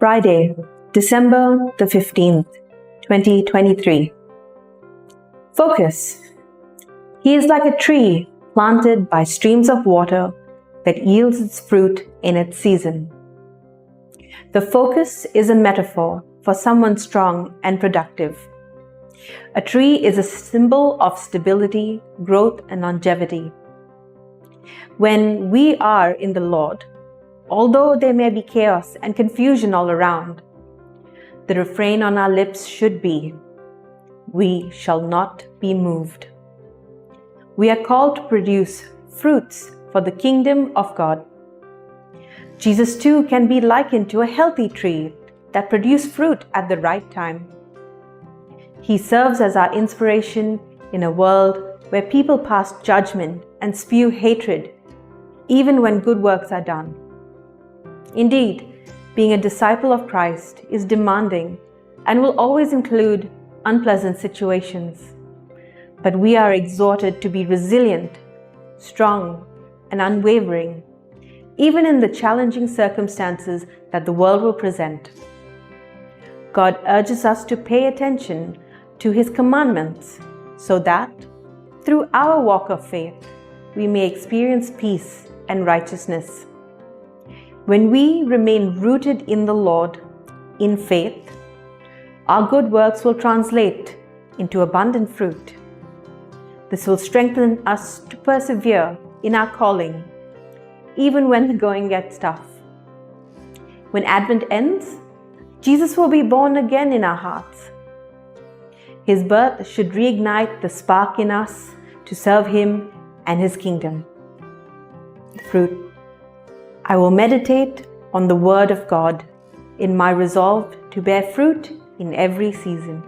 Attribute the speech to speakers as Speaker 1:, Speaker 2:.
Speaker 1: Friday, December the 15th, 2023. Focus. He is like a tree planted by streams of water that yields its fruit in its season. The focus is a metaphor for someone strong and productive. A tree is a symbol of stability, growth, and longevity. When we are in the Lord, although there may be chaos and confusion all around, the refrain on our lips should be, "We shall not be moved." We are called to produce fruits for the kingdom of God. Jesus too can be likened to a healthy tree that produces fruit at the right time. He serves as our inspiration in a world where people pass judgment and spew hatred, even when good works are done. Indeed, being a disciple of Christ is demanding and will always include unpleasant situations. But we are exhorted to be resilient, strong, and unwavering, even in the challenging circumstances that the world will present. God urges us to pay attention to His commandments so that, through our walk of faith, we may experience peace and righteousness. When we remain rooted in the Lord, in faith, our good works will translate into abundant fruit. This will strengthen us to persevere in our calling, even when the going gets tough. When Advent ends, Jesus will be born again in our hearts. His birth should reignite the spark in us to serve Him and His kingdom. The fruit. I will meditate on the Word of God in my resolve to bear fruit in every season.